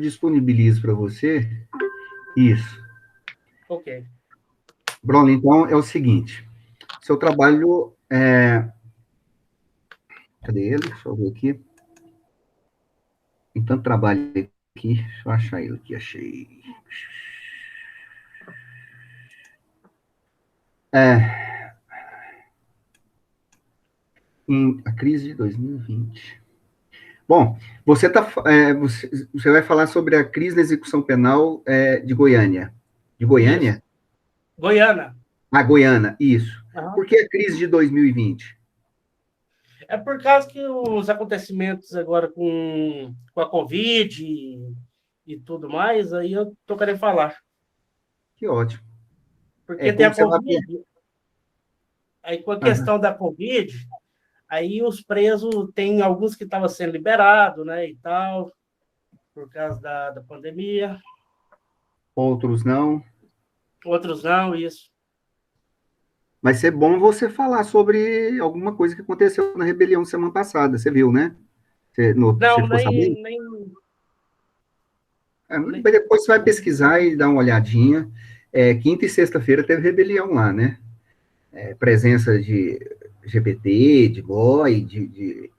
disponibilizo para você isso. Ok. Bruno, então é o seguinte, seu trabalho cadê ele? Deixa eu ver aqui. Tem tanto trabalho aqui, deixa eu achar ele aqui, achei. A crise de 2020. Bom, você vai falar sobre a crise da execução penal de Goiânia. De Isso. Goiânia? Goiânia. Ah, Goiânia, isso. Uhum. Por que a crise de 2020? É por causa que os acontecimentos agora com a Covid e tudo mais, aí eu tô querendo falar. Que ótimo. É Porque tem como a você vai. Covid, aí com a Aham. questão da Covid, aí os presos, tem alguns que estavam sendo liberados, né, e tal, por causa da pandemia, Outros não. outros não, isso. Vai ser bom você falar sobre alguma coisa que aconteceu na rebelião semana passada. Você viu, né? Você Não, ficou sabendo? Mas nem depois você vai pesquisar e dar uma olhadinha. Quinta e sexta-feira teve rebelião lá, né? Presença de GPT, de boy, de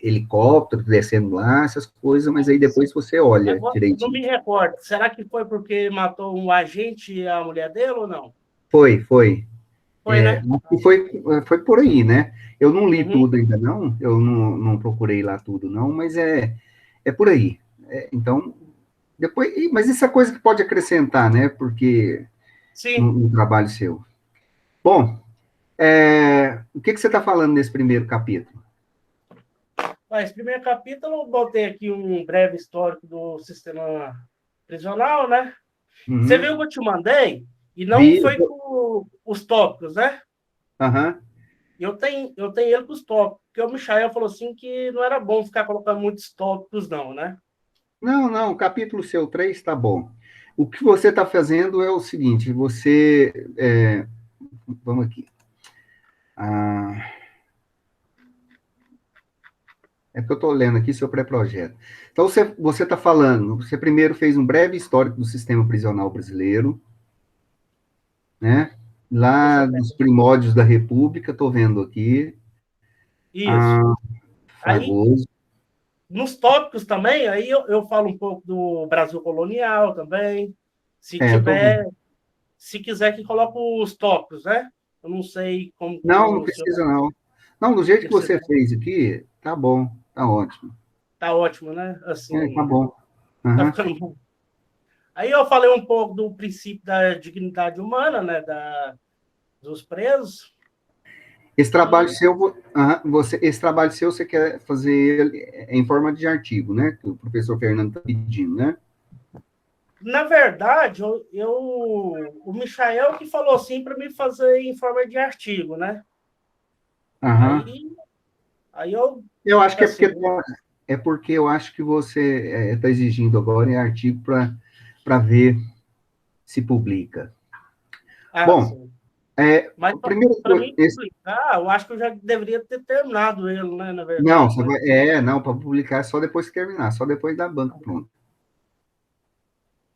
helicóptero descendo lá, essas coisas, mas aí depois você olha agora eu não direitinho. me recordo. Será que foi porque matou um agente e a mulher dele ou não? Foi. Foi, né? Foi por aí, né? Eu não li Uhum. tudo ainda, não. Eu não procurei lá tudo, não, mas é por aí. Então, depois. Mas isso é coisa que pode acrescentar, né? Porque Sim. no trabalho seu. Bom, o que você está falando nesse primeiro capítulo? Mas, primeiro capítulo, eu botei aqui um breve histórico do sistema prisional, né? Você Uhum. viu que eu te mandei? E não Vi. foi com os tópicos, né? Aham. Eu tenho ele com os tópicos, porque o Michael falou assim que não era bom ficar colocando muitos tópicos, não, né? Não, o capítulo seu 3 está bom. O que você está fazendo é o seguinte: vamos aqui. Ah, é porque eu estou lendo aqui seu pré-projeto. Então, você está falando, você primeiro fez um breve histórico do sistema prisional brasileiro, né? Deixa Lá eu pegar. dos primórdios da República, estou vendo aqui. Isso. Ah, Aí, Fragoso. nos tópicos também, aí eu falo um pouco do Brasil colonial também. Se Eu estou vendo. tiver, se quiser que coloque os tópicos, né? Eu não sei como que Não o senhor precisa, não. Não, do jeito que precisa. você fez aqui, tá bom, tá ótimo. Tá ótimo, né? Tá Assim, bom. tá Aham. ficando bom. Aí eu falei um pouco do princípio da dignidade humana, né? Dos presos. Esse trabalho E, seu, esse trabalho seu você quer fazer ele em forma de artigo, né? Que o professor Fernando está pedindo, né? na verdade, o Michael que falou assim para me fazer em forma de artigo, né? Aham. Aí, aí eu, Eu acho que assim, é porque eu acho que você está exigindo agora em artigo para ver se publica. Bom, assim. Mas primeiro, para mim publicar, eu acho que eu já deveria ter terminado ele, né? Na não, verdade, mas assim, não, para publicar é só depois que terminar, só depois da banca, pronto.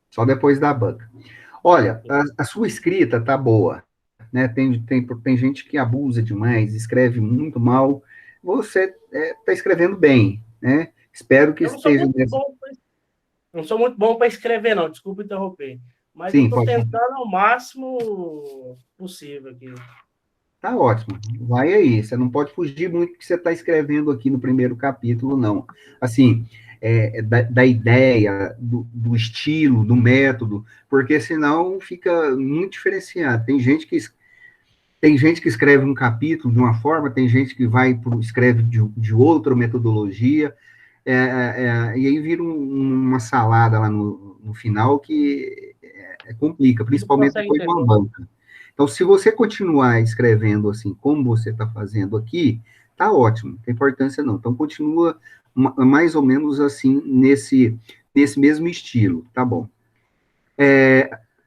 Só depois da banca. Olha, a sua escrita tá boa, né? Tem gente que abusa demais, escreve muito mal. Você está escrevendo bem, né? Espero que eu não sou esteja muito nesse. bom, não sou muito bom para escrever, não. Desculpa interromper. Mas eu Sim, estou pode. tentando ao máximo possível aqui. Tá ótimo. Vai aí. Você não pode fugir muito do que você está escrevendo aqui no primeiro capítulo, não. Assim, da ideia, do estilo, do método, porque senão fica muito diferenciado. Tem gente que escreve um capítulo de uma forma, tem gente que escreve de outra metodologia, e aí vira uma salada lá no final que complica, Não principalmente consegue depois de uma entender. banca. Então, se você continuar escrevendo assim, como você está fazendo aqui, tá ótimo, não tem importância não. Então, continua mais ou menos assim, nesse mesmo estilo, tá bom.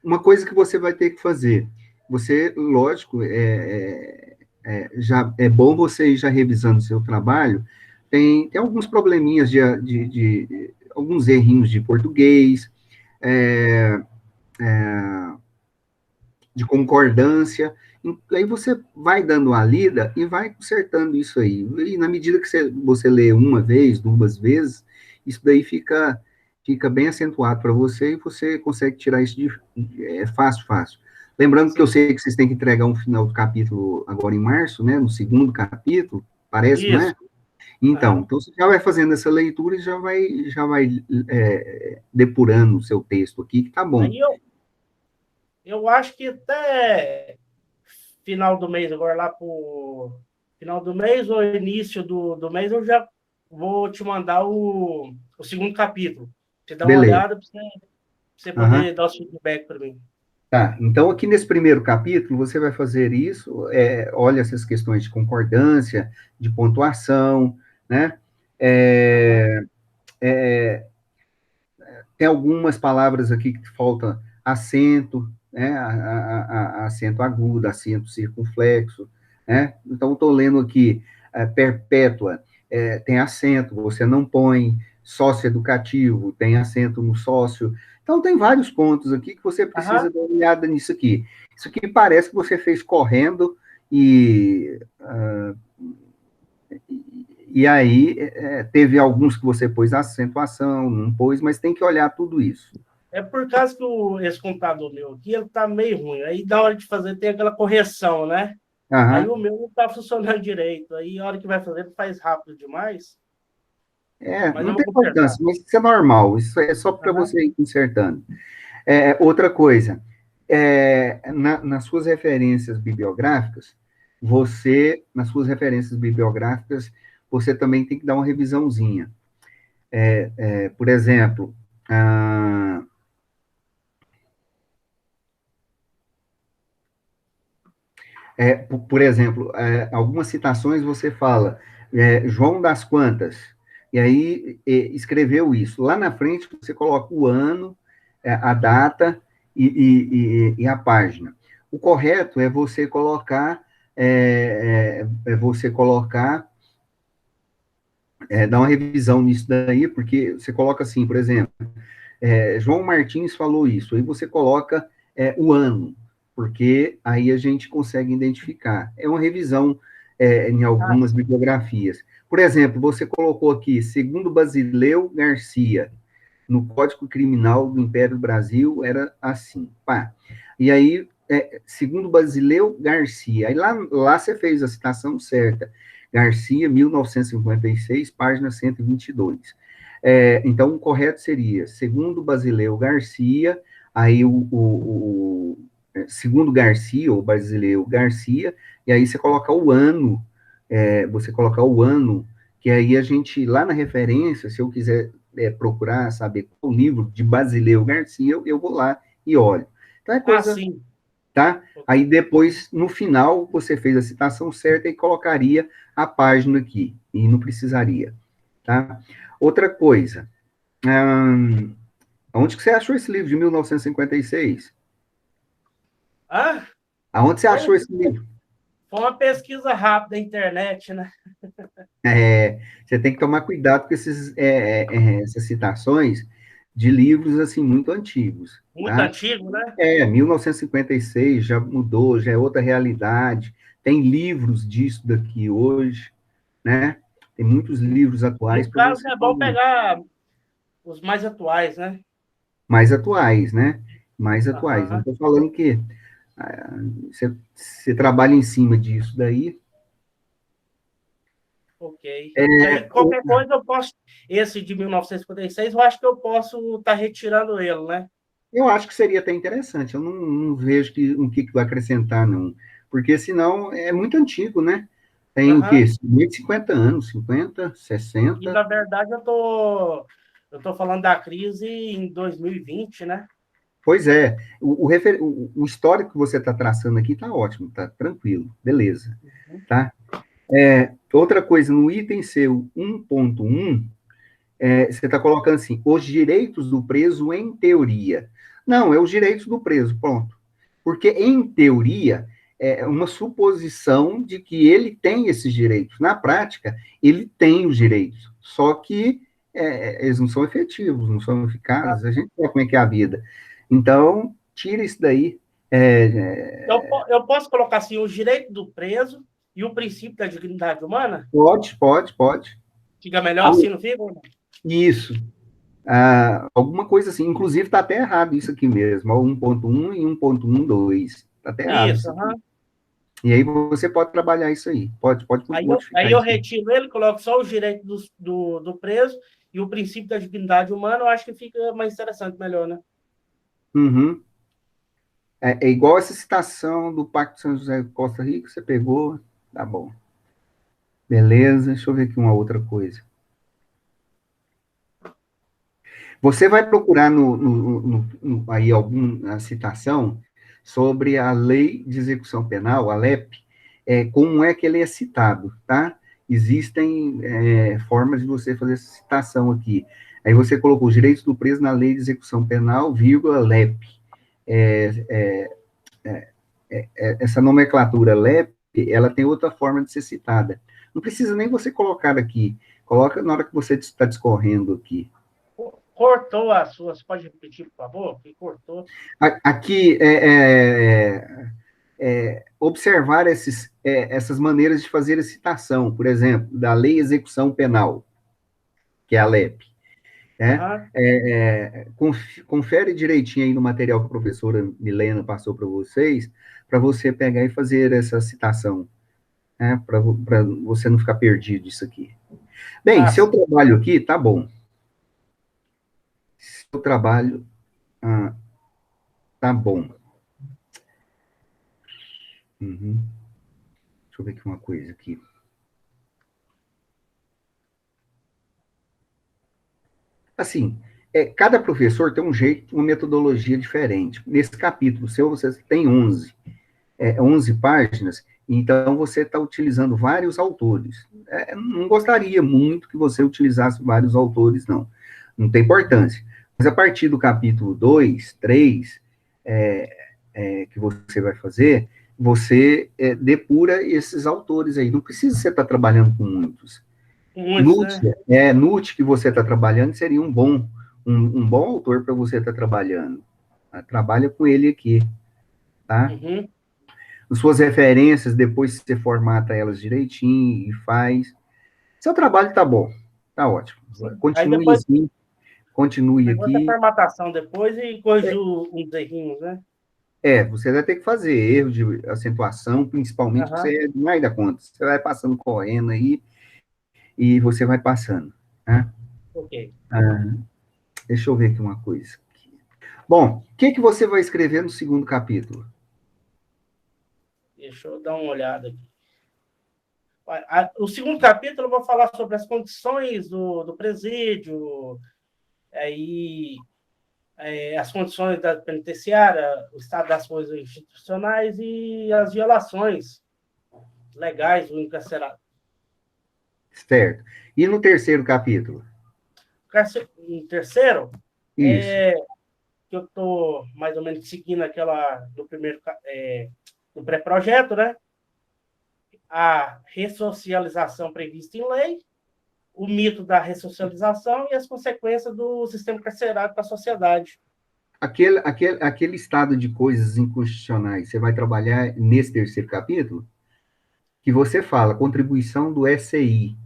Uma coisa que você vai ter que fazer, você, lógico, já é bom você ir já revisando o seu trabalho, tem alguns probleminhas alguns errinhos de português, é, de concordância. Aí você vai dando uma lida e vai consertando isso aí. E na medida que você lê uma vez, duas vezes, isso daí fica bem acentuado para você e você consegue tirar isso fácil, fácil. Lembrando que eu Sim. sei que vocês têm que entregar um final do capítulo agora em março, né? No segundo capítulo, parece, não Isso. é? Então, Aham. então você já vai fazendo essa leitura e já vai depurando o seu texto aqui, que tá bom. Aí eu acho que até final do mês, agora lá pro final do mês ou início do mês, eu já vou te mandar o segundo capítulo. Você dá uma Beleza. olhada para você Aham. poder dar o feedback para mim. Tá, então aqui nesse primeiro capítulo você vai fazer isso, olha essas questões de concordância, de pontuação, né? Aham. É, tem algumas palavras aqui que falta acento, né? Acento agudo, acento circunflexo, né? Então estou lendo aqui perpétua, tem acento, você não põe sócio-educativo, tem acento no sócio. Então tem vários pontos aqui que você precisa Aham. dar uma olhada nisso aqui. Isso aqui parece que você fez correndo e aí teve alguns que você pôs acentuação, não pôs, mas tem que olhar tudo isso. É por causa que esse computador meu aqui, ele tá meio ruim. Aí, na hora de fazer, tem aquela correção, né? Aí Aham. o meu não tá funcionando direito. Aí, a hora que vai fazer, ele faz rápido demais. Mas eu Não vou tem consertar. importância, mas isso é normal, isso é só para Aham. você ir consertando. Outra coisa, nas suas referências bibliográficas, você também tem que dar uma revisãozinha. Por exemplo, ah, por exemplo, algumas citações você fala, João das Quantas, e aí escreveu isso. Lá na frente você coloca o ano, a data e a página. O correto é você colocar, dar uma revisão nisso daí, porque você coloca assim, por exemplo, João Martins falou isso, aí você coloca o ano, porque aí a gente consegue identificar. É uma revisão em Ah, algumas bibliografias. Por exemplo, você colocou aqui, segundo Basileu Garcia, no Código Criminal do Império do Brasil, era assim. Pá. E aí, segundo Basileu Garcia, aí lá você fez a citação certa. Garcia, 1956, página 122. Então, o correto seria, segundo Basileu Garcia, aí segundo Garcia, ou Basileu Garcia, e aí você coloca o ano, que aí a gente, lá na referência, se eu quiser procurar saber qual livro de Basileu Garcia, eu vou lá e olho. Então é coisa, sim. tá? Aí depois, no final, você fez a citação certa e colocaria a página aqui, e não precisaria, tá? Outra coisa, onde que você achou esse livro de 1956? Ah, Aonde você foi, achou esse livro? foi uma pesquisa rápida na internet, né? Você tem que tomar cuidado com essas citações de livros, assim, muito antigos, Muito tá? antigo, né? 1956 já mudou, já é outra realidade. Tem livros disso daqui hoje, né? Tem muitos livros atuais No para caso, você é bom ler. pegar os mais atuais, né? Mais atuais, né? Mais atuais. Não Aham, estou falando que ah, você trabalha em cima disso daí. ok. Que É, aí, qualquer coisa, eu posso. Esse de 1956, eu acho que eu posso estar retirando ele, né? eu acho que seria até interessante. Eu não vejo o que vai acrescentar, não. Porque senão é muito antigo, né? Tem o quê? Aham. 50 anos, 50, E, 60. na verdade, eu tô falando da crise em 2020, né? Pois é, o histórico que você está traçando aqui está ótimo, está tranquilo, beleza, tá? Outra coisa, no item seu 1.1, você está colocando assim, os direitos do preso em teoria. Não, é os direitos do preso, pronto. Porque, em teoria, é uma suposição de que ele tem esses direitos. Na prática, ele tem os direitos, só que eles não são efetivos, não são eficazes, a gente sabe como é que é a vida. Então, tira isso daí. Eu posso colocar assim, o direito do preso e o princípio da dignidade humana? Pode. Fica melhor Ah, assim, não fica? isso. Alguma coisa assim. Inclusive, está até errado isso aqui mesmo. Ó, 1.1 e 1.12. Está até errado Isso, isso aqui. aham. E aí você pode trabalhar isso aí. Pode Aí modificar eu isso aí. retiro ele, coloco só os direitos do preso e o princípio da dignidade humana, eu acho que fica mais interessante, melhor, né? Uhum. É igual essa citação do Pacto de São José de Costa Rica, você pegou, tá bom. Beleza, deixa eu ver aqui uma outra coisa. Você vai procurar aí alguma citação sobre a Lei de Execução Penal, a LEP, como é que ele é citado, tá? Existem formas de você fazer essa citação aqui. Aí você colocou os direitos do preso na Lei de Execução Penal, vírgula, LEP. Essa nomenclatura LEP, ela tem outra forma de ser citada. Não precisa nem você colocar aqui. Coloca na hora que você está discorrendo aqui. Cortou as suas. Pode repetir, por favor? Que cortou. Aqui, observar essas maneiras de fazer a citação, por exemplo, da Lei de Execução Penal, que é a LEP. Né? Aham. Confere direitinho aí no material que a professora Milena passou para vocês, para você pegar e fazer essa citação, né? Para você não ficar perdido isso aqui. Bem, Ah, seu sim. trabalho aqui tá bom. Seu trabalho tá bom. Uhum. Deixa eu ver aqui uma coisa aqui. Assim, cada professor tem um jeito, uma metodologia diferente. Nesse capítulo seu, você tem 11 páginas, então você está utilizando vários autores. Não gostaria muito que você utilizasse vários autores, não. Não tem importância. Mas a partir do capítulo 2, 3, que você vai fazer, você depura esses autores aí. Não precisa você estar trabalhando com muitos. Muitos, né? Nut que você está trabalhando seria um bom autor para você estar trabalhando. Trabalha com ele aqui, tá? Uhum. As suas referências, depois você formata elas direitinho e faz. Seu trabalho tá bom, tá ótimo. Sim. Aí Continue depois assim, continue negócio é aqui. formatação depois e corrigir uns errinhos, né? Você vai ter que fazer erro de acentuação, principalmente, que Aham. você não vai dar conta. Você vai passando correndo aí e você vai passando, né? Ok. Deixa eu ver aqui uma coisa. Bom, o que você vai escrever no segundo capítulo? Deixa eu dar uma olhada aqui. O segundo capítulo eu vou falar sobre as condições do presídio, aí as condições da penitenciária, o estado das coisas institucionais e as violações legais do encarcerado. Certo. E no terceiro capítulo? Em terceiro, Isso. que eu estou mais ou menos seguindo aquela do primeiro do pré-projeto, né? A ressocialização prevista em lei, o mito da ressocialização e as consequências do sistema carcerário para a sociedade. Aquele estado de coisas inconstitucionais, você vai trabalhar nesse terceiro capítulo? Que você fala, contribuição do SCI,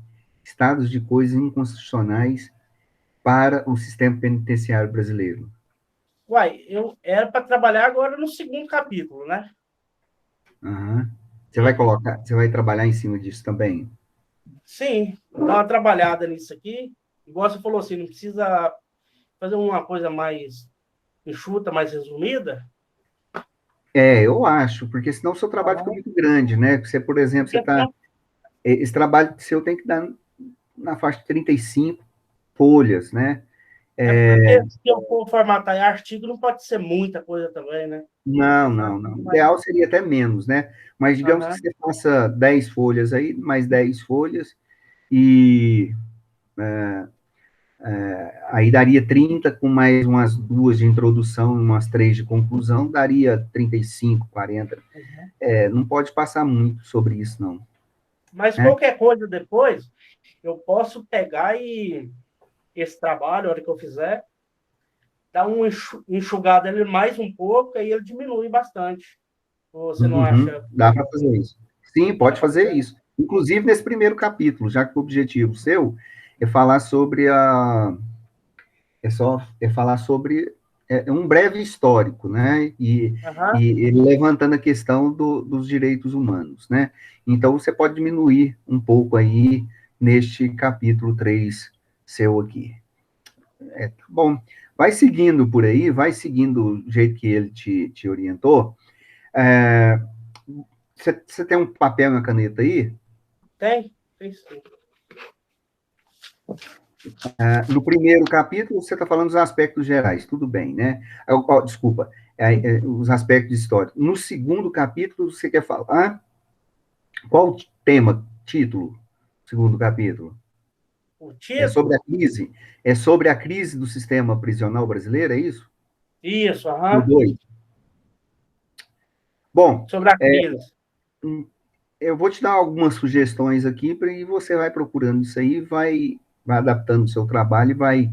estados de coisas inconstitucionais para o sistema penitenciário brasileiro. Uai, eu era para trabalhar agora no segundo capítulo, né? Uhum. Você vai trabalhar em cima disso também? Sim, dar uma trabalhada nisso aqui. Igual você falou assim, não precisa fazer uma coisa mais enxuta, mais resumida. Eu acho, porque senão o seu trabalho fica Uhum. muito grande, né? Você, por exemplo, Porque, senão, esse trabalho seu tem que dar na faixa de 35 folhas, né? porque se eu for formatar em artigo, não pode ser muita coisa também, né? Não, Tem que ser um não, não. artigo O mais. ideal seria até menos, né? Mas digamos que Uhum. você faça 10 folhas aí, mais 10 folhas, e aí daria 30 com mais umas duas de introdução, umas três de conclusão, daria 35, 40. Uhum. Não pode passar muito sobre isso, não. Mas Né? qualquer coisa depois, eu posso pegar e esse trabalho, a hora que eu fizer, dá uma enxugada ele mais um pouco, aí ele diminui bastante. Você não Uhum, acha? dá para fazer isso. Sim, pode fazer isso. Inclusive nesse primeiro capítulo, já que o objetivo seu é falar sobre falar sobre um breve histórico, né? Aham. E ele levantando a questão dos direitos humanos, né? Então você pode diminuir um pouco aí neste capítulo 3 seu aqui. Bom, vai seguindo por aí, vai seguindo o jeito que ele te orientou. Você tem um papel e uma caneta aí? Tem? Tem sim. No primeiro capítulo, você está falando dos aspectos gerais, tudo bem, né? Desculpa, os aspectos históricos. No segundo capítulo, você quer falar qual tema, título, segundo capítulo? O É sobre a título? crise? É sobre a crise do sistema prisional brasileiro, é isso? Isso, No aham. 2. Bom, Sobre a crise. eu vou te dar algumas sugestões aqui, e você vai procurando isso aí, vai adaptando o seu trabalho e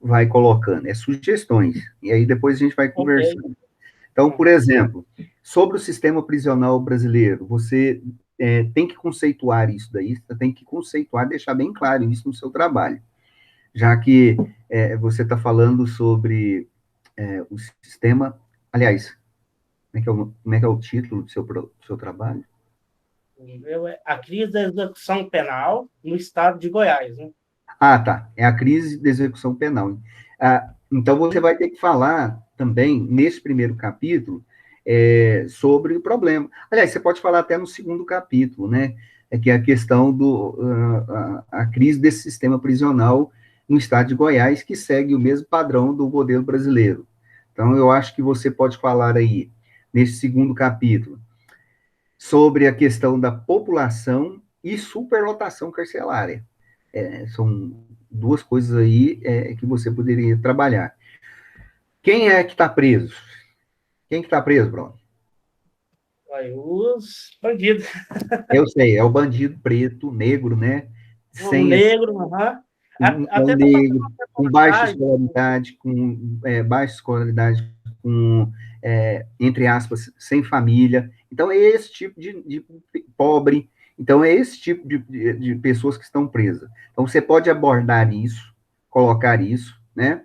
vai colocando. É sugestões. E aí depois a gente vai Ok. conversando. Então, por Uhum. exemplo, sobre o sistema prisional brasileiro, você tem que conceituar isso daí, você tem que conceituar, deixar bem claro isso no seu trabalho, já que você está falando sobre o sistema. Aliás, como é que é o título do seu trabalho? A crise da execução penal no estado de Goiás, né? Ah, tá. É a crise de execução penal. Então, você vai ter que falar também, nesse primeiro capítulo, sobre o problema. Aliás, você pode falar até no segundo capítulo, né? Que é a questão a crise desse sistema prisional no estado de Goiás, que segue o mesmo padrão do modelo brasileiro. Então, eu acho que você pode falar aí, nesse segundo capítulo, sobre a questão da população e superlotação carcerária. São duas coisas aí que você poderia trabalhar. Quem é que está preso? Quem que está preso, Bruno? Aí, os bandidos. Eu sei, é o bandido preto, negro, né? O Sem negro, aham. é um Até está fazendo negro, uma com baixa reportagem. escolaridade, com, entre aspas, sem família. Então, é esse tipo de pobre. Então, é esse tipo de pessoas que estão presas. Então, você pode abordar isso, colocar isso, né?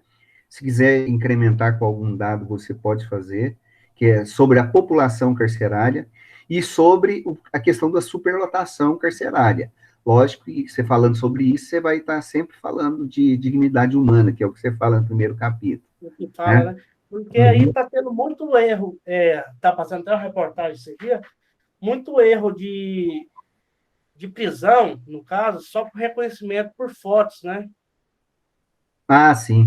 Se quiser incrementar com algum dado, você pode fazer, que é sobre a população carcerária e sobre a questão da superlotação carcerária. Lógico que você falando sobre isso, você vai estar sempre falando de dignidade humana, que é o que você fala no primeiro capítulo, Que fala, né? né? Porque aí Uhum. está tendo muito erro. Está passando até uma reportagem esse dia, muito erro de prisão, no caso, só por reconhecimento por fotos, né? Ah, sim,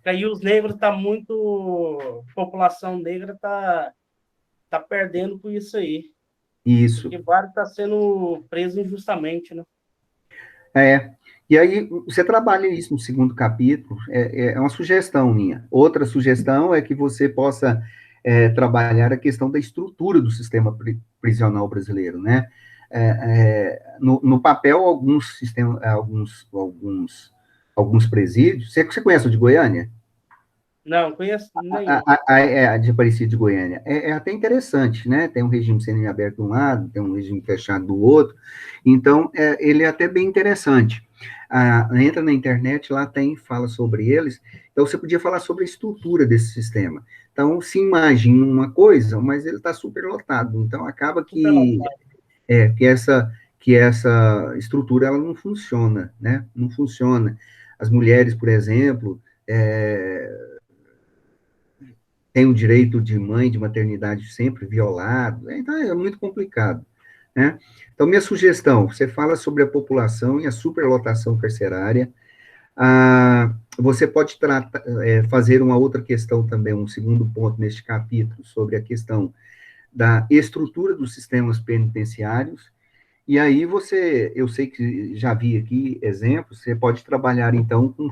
Aí os negros tá muito. A população negra tá perdendo com isso aí. isso. Porque vários tá sendo presos injustamente, né? É. E aí, você trabalha isso no segundo capítulo, é uma sugestão minha. Outra sugestão é que você possa trabalhar a questão da estrutura do sistema prisional brasileiro, né? No papel, alguns presídios. Você conhece o de Goiânia? Não, conheço nenhum. A de Aparecida de Goiânia. É até interessante, né? Tem um regime semiaberto de um lado, tem um regime fechado do outro. Então, ele é até bem interessante. Entra na internet, lá fala sobre eles. Então, você podia falar sobre a estrutura desse sistema. Então, se imagina uma coisa, mas ele está superlotado. Então, acaba Super lotado. é, que essa, que essa estrutura ela não funciona, né? Não funciona. As mulheres, por exemplo, tem o direito de mãe, de maternidade sempre violado, né? Então é muito complicado, né? Então, minha sugestão, você fala sobre a população e a superlotação carcerária. Você pode fazer uma outra questão também, um segundo ponto neste capítulo, sobre a questão da estrutura dos sistemas penitenciários, e aí eu sei que já vi aqui exemplos, você pode trabalhar, então, com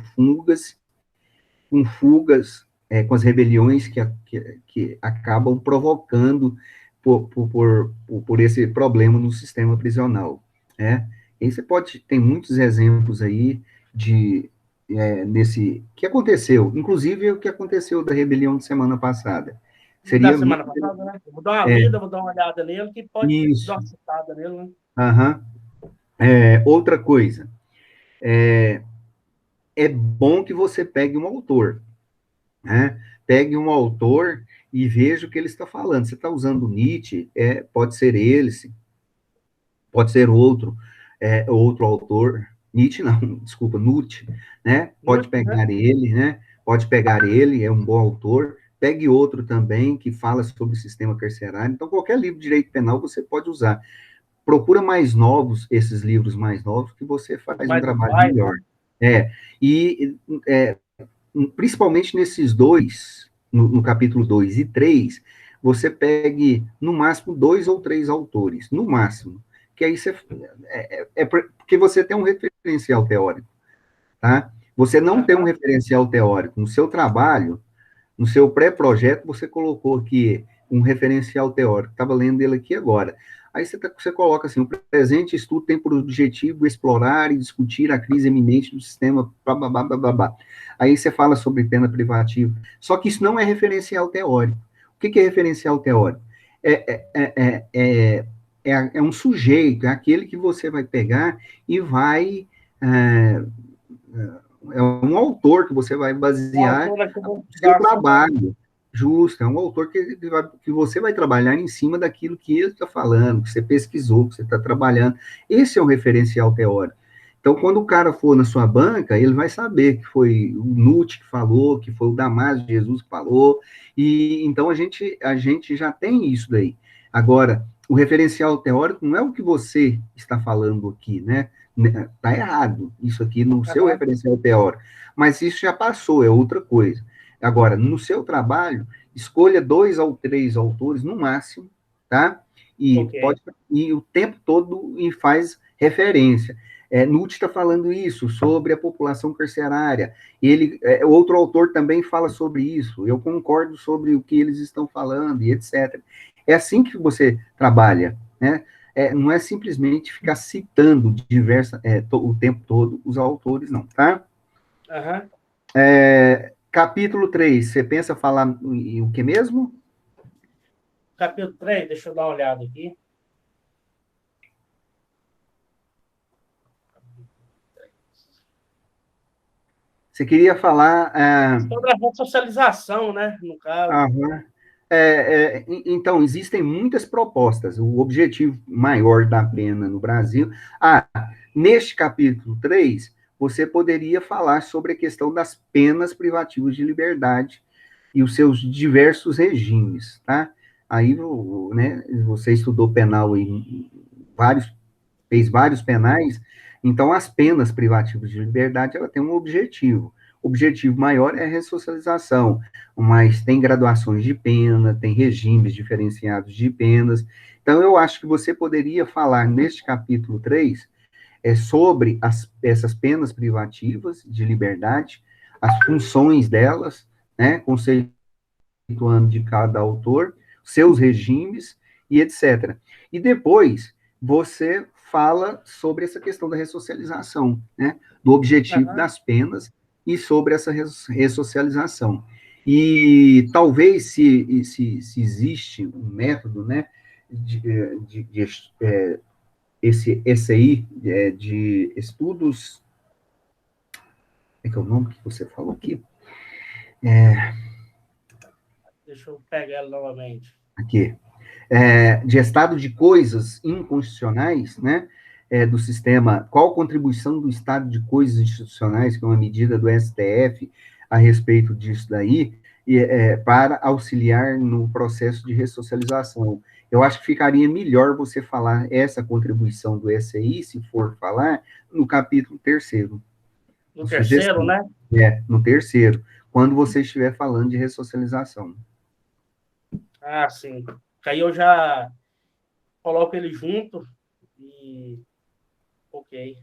as rebeliões que acabam provocando por esse problema no sistema prisional, né? E você tem muitos exemplos aí de nesse... O que aconteceu? Inclusive, o que aconteceu da rebelião de semana passada. Da Seria semana muito... passada, né? Eu vou dar uma É, lida, vou dar uma olhada nele, que pode dar isso. uma citada nele, né? Aham. Outra coisa, é bom que você pegue um autor, né? Pegue um autor e veja o que ele está falando. Você está usando Nietzsche, pode ser ele, pode ser outro autor, Nietzsche não, desculpa, Nietzsche, né? Pode Muito, né? pegar ele, né? Pode pegar ele, é um bom autor. Pegue outro também que fala sobre o sistema carcerário. Então, qualquer livro de direito penal você pode usar. Procura mais novos, esses livros mais novos, que você Os faz um mais trabalho atuais, né? melhor. É, e principalmente nesses dois, no capítulo 2 e 3, você pegue, no máximo, 2 ou 3 autores, no máximo, que aí você, porque você tem um referencial teórico, tá? Você não tem um Aham, referencial teórico no seu trabalho, no seu pré-projeto, você colocou aqui um referencial teórico. Estava lendo ele aqui agora. Aí você coloca assim: o presente estudo tem por objetivo explorar e discutir a crise eminente do sistema. Blá, blá, blá, blá, blá. Aí você fala sobre pena privativa. Só que isso não é referencial teórico. O que é referencial teórico? É, é, é, é, é um sujeito, é aquele que você vai pegar e vai. É, é um autor que você vai o basear autor naquela o seu investigação, né? trabalho. Justo, é um autor que você vai trabalhar em cima daquilo que ele está falando, que você pesquisou, que você está trabalhando. Esse é o referencial teórico. Então, quando o cara for na sua banca, ele vai saber que foi o Nutt que falou, que foi o Damásio de Jesus que falou, e então a gente já tem isso daí. Agora, o referencial teórico não é o que você está falando aqui, né? Está errado, isso aqui no seu Aham, referencial teórico. Mas isso já passou, é outra coisa. Agora, no seu trabalho, escolha 2 ou 3 autores no máximo, tá? E ok. pode e o tempo todo e faz referência. Nutt está falando isso sobre a população carcerária. Outro autor também fala sobre isso. Eu concordo sobre o que eles estão falando e etc. É assim que você trabalha, né? Não é simplesmente ficar citando o tempo todo os autores, não, tá? Aham. Capítulo 3, você pensa falar em o que mesmo? Capítulo 3, deixa eu dar uma olhada aqui. Você queria falar. Sobre a ressocialização, né? No caso. Aham. Então, existem muitas propostas. O objetivo maior da pena no Brasil. Neste capítulo 3, você poderia falar sobre a questão das penas privativas de liberdade e os seus diversos regimes, tá? Aí, né, você estudou penal em vários fez vários penais, então as penas privativas de liberdade, ela tem um objetivo. O objetivo maior é a ressocialização, mas tem graduações de pena, tem regimes diferenciados de penas. Então, eu acho que você poderia falar neste capítulo 3 sobre essas penas privativas de liberdade, as funções delas, né, conceituando de cada autor, seus regimes e etc. E depois você fala sobre essa questão da ressocialização, né, do objetivo Aham. das penas e sobre essa ressocialização. E talvez, se existe um método, né, de esse aí, de estudos, é que é o nome que você falou aqui? Deixa eu pegar ela novamente. Aqui. De estado de coisas inconstitucionais, né, do sistema, qual a contribuição do estado de coisas institucionais, que é uma medida do STF a respeito disso daí, para auxiliar no processo de ressocialização. Eu acho que ficaria melhor você falar essa contribuição do SI, se for falar, no capítulo 3º. No Uma terceiro, sugestão. né? No 3º, quando você estiver falando de ressocialização. Ah, sim. Aí eu já coloco ele junto e. Ok.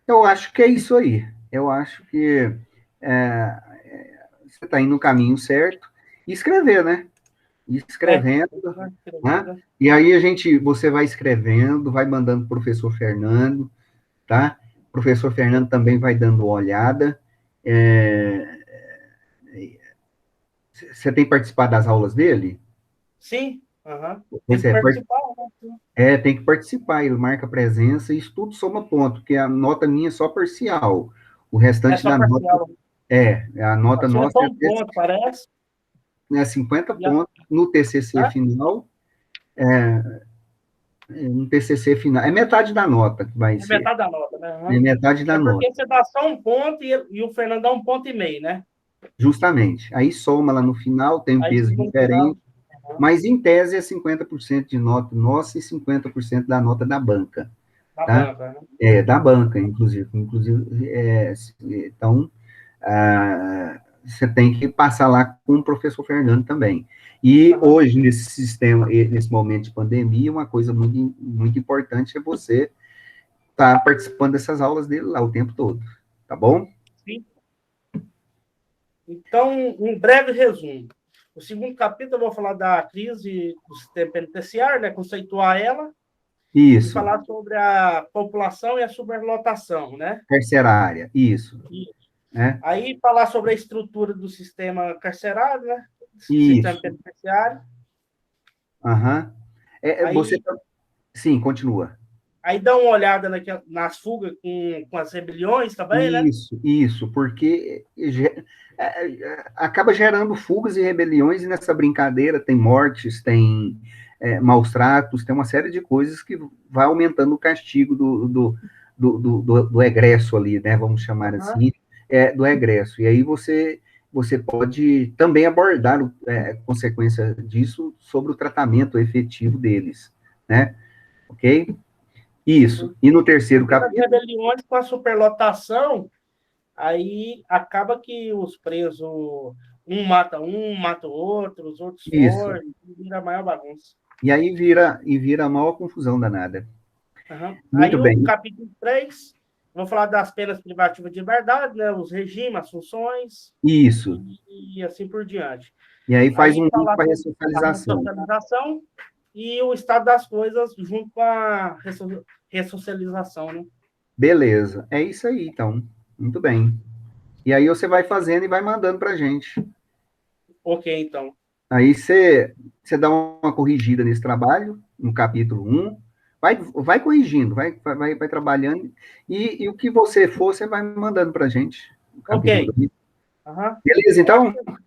Eu acho que é isso aí. Eu acho que você está indo no caminho certo. E escrever, né? E É, escrevendo, escrever, né? né? E aí você vai escrevendo, vai mandando para o professor Fernando, tá? professor Fernando também vai dando uma olhada. Você tem participado das aulas dele? Sim, aham. Tem Pois que é, participar, tem que participar, ele marca presença e isso tudo soma ponto, porque a nota minha é só parcial. O é restante só da nota parcial. a nota A sua é nossa só um ponto, parece. 50 E a, pontos no TCC hã? final, no TCC final, é metade da nota que vai É ser, metade da nota, né? é Aham. metade da É nota, porque você dá só um ponto e o Fernando dá um ponto e meio, né? justamente. Aí soma lá no final, tem um Aí peso chegou no final. diferente, Aham. mas em tese é 50% de nota nossa e 50% da nota da banca, Da tá? banca, né? Da banca, inclusive, então, você tem que passar lá com o professor Fernando também. E Aham. hoje, nesse sistema, nesse momento de pandemia, uma coisa muito, muito importante é você estar participando dessas aulas dele lá o tempo todo, tá bom? Sim. Então, um breve resumo. O segundo capítulo eu vou falar da crise do sistema penitenciário, né? Conceituar ela e Isso, falar sobre a população e a superlotação, né? carcerária, isso, E né? aí falar sobre a estrutura do sistema carcerário, né? Sistema Isso, penitenciário. aham. Você, Aí, sim, continua. aí dá uma olhada nas fugas com as rebeliões também, né? Isso, porque acaba gerando fugas e rebeliões, e nessa brincadeira tem mortes, tem maus tratos, tem uma série de coisas que vai aumentando o castigo do egresso ali, né? Vamos chamar Uhum. assim, do egresso. E aí você pode também abordar consequência disso sobre o tratamento efetivo deles, né? Ok? Isso. Uhum. E no terceiro Porque nas capítulo, rebeliões com a superlotação, aí acaba que os presos, um, mata o outro, os outros isso. fogem, vira a maior bagunça. E aí vira a maior confusão danada. Uhum. Muito Aí o bem. capítulo 3, vou falar das penas privativas de liberdade, né, os regimes, as funções Isso. e assim por diante. E aí faz Aí um link falar para sobre a ressocialização. ressocialização e o estado das coisas junto com a ressocialização, né? Beleza. É isso aí, então. Muito bem. E aí você vai fazendo e vai mandando para a gente. Ok, então. Aí você dá uma corrigida nesse trabalho, no capítulo 1, vai corrigindo, vai trabalhando, e o que você for, você vai mandando para a gente, no Ok. capítulo 2. Uhum. Beleza, Eu acho então? que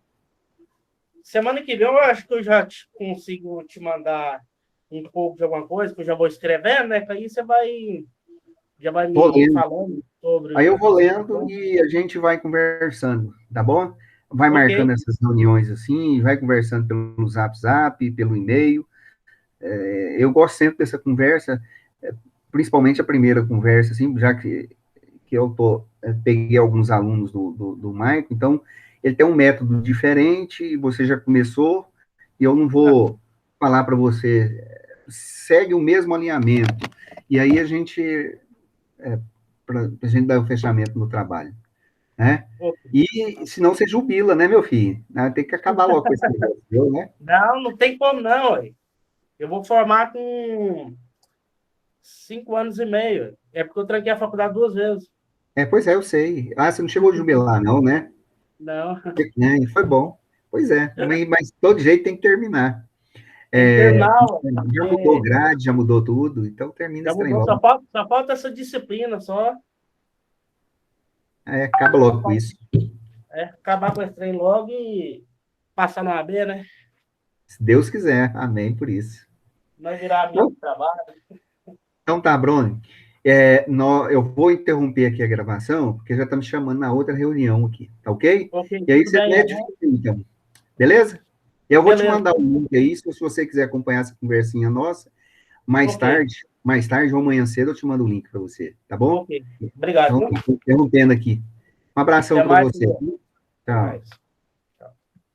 semana que vem eu acho que eu já consigo te mandar um pouco de alguma coisa, que eu já vou escrevendo, né? Que aí você já vai Vou me lendo. falando Aí eu sobre vou as lendo situações. e a gente vai conversando, tá bom? Vai Ok, marcando essas reuniões assim, vai conversando pelo Zap, pelo e-mail. Eu gosto sempre dessa conversa, principalmente a primeira conversa, assim, já que peguei alguns alunos do Maico, então ele tem um método diferente, você já começou, e eu não vou falar para você, segue o mesmo alinhamento, e aí para a gente dar o fechamento no trabalho, né? ok. E senão você jubila, né, meu filho? Tem que acabar logo com esse negócio, né? Não, não tem como não, ué. Eu vou formar com 5 anos e meio. É porque eu tranquei a faculdade 2 vezes. Pois é, eu sei. Você não chegou a jubilar, não, né? Não, Foi bom. Pois é, mas de todo jeito tem que terminar. tem que É, terminar, ué. já mudou grade, já mudou tudo, então termina Já esse trem mudou, logo. só falta essa disciplina, só. Acaba logo com isso. Acabar com esse trem logo e passar na AB, né? Se Deus quiser, amém por isso. Não virar amigo Então, do trabalho. então tá, Bruno. Eu vou interromper aqui a gravação, porque já está me chamando na outra reunião aqui, tá ok? Ok, E aí tudo você bem. mede Aham. isso aí, então, beleza? Eu vou te Beleza. mandar o link aí, se você quiser acompanhar essa conversinha nossa, Ok, mais tarde ou amanhã cedo eu te mando o link para você, tá bom? ok. Obrigado, Então, viu? estou interrompendo aqui. Um abração Até para mais, você. senhor. Até Tchau. mais.